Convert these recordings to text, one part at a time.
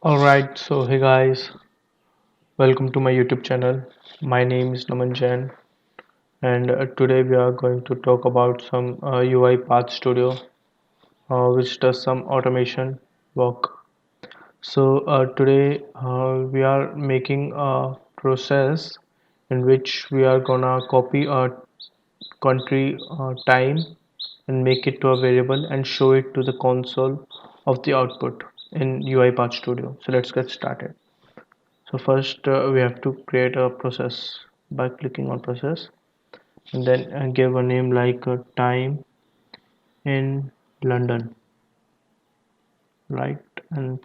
Alright, so hey guys, welcome to my YouTube channel. My name is Naman Jain, and today we are going to talk about some UIPath Studio, which does some automation work. So today we are making a process in which we are gonna copy a country time and make it to a variable and show it to the console of the output in UIPath Studio. So let's get started. So first we have to create a process by clicking on process and then give a name like time in London, right? And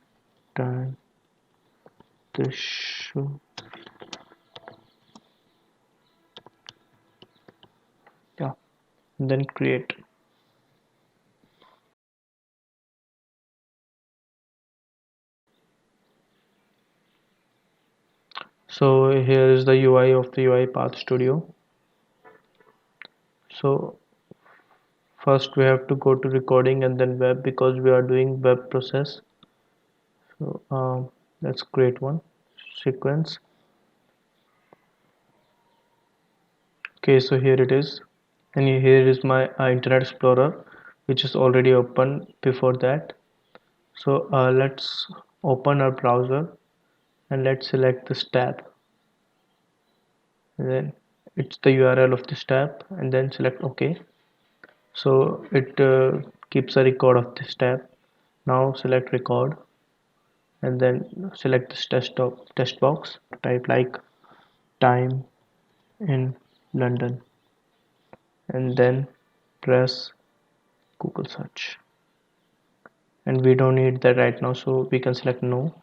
time this show, yeah, and then create. So here is the UI of the UiPath Studio. So first we have to go to recording and then web because we are doing web process. So let's create one sequence. Okay, so here it is, and here is my Internet Explorer, which is already open before that. So let's open our browser and let's select this tab, and then it's the URL of this tab, and then select OK. So it keeps a record of this tab. Now select record, and then select this text box. Type like time in London, and then press Google search. And we don't need that right now, so we can select no.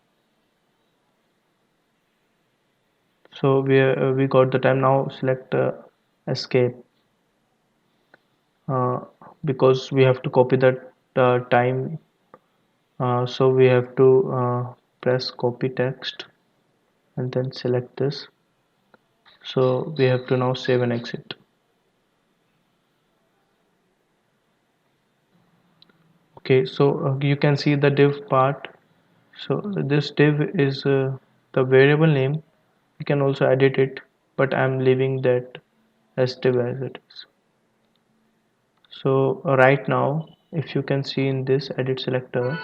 So we got the time. Now select escape, uh, because we have to copy that time, so we have to press copy text and then select this. So we have to now save and exit. Okay, so you can see the div part. So this div is the variable name. You can also edit it, but I'm leaving that as div as it is. So right now, if you can see in this edit selector,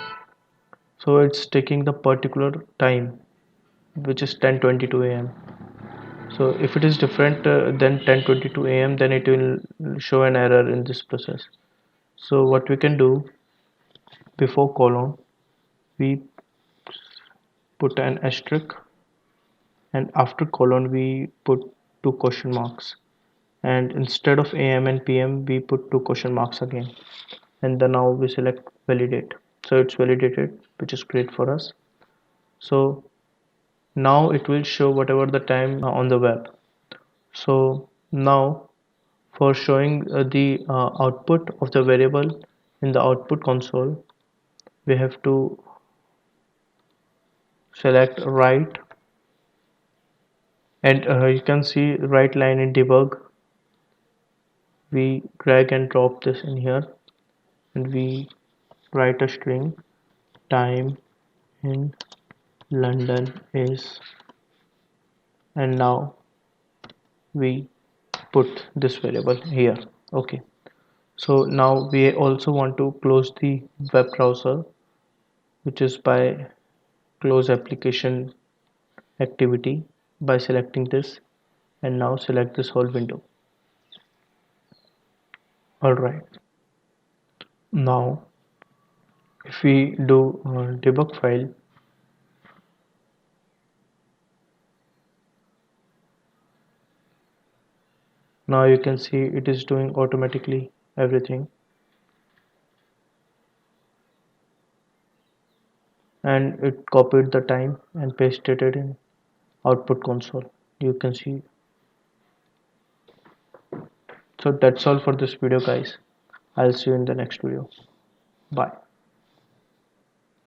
so it's taking the particular time, which is 10:22 a.m. So if it is different than 10:22 a.m., then it will show an error in this process. So what we can do, before colon, we put an asterisk, and after colon we put two question marks, and instead of am and pm we put two question marks again, and then now we select validate. So it's validated, which is great for us. So now it will show whatever the time on the web. So now for showing the output of the variable in the output console, we have to select write, and you can see write line in debug. We drag and drop this in here, and we write a string time in London is, and now we put this variable here. Okay, so now we also want to close the web browser, which is by close application activity by selecting this, and now select this whole window. Alright, now if we do debug file, now you can see it is doing automatically everything, and it copied the time and pasted it in output console. You can see. So that's all for this video, guys. I'll see you in the next video. Bye.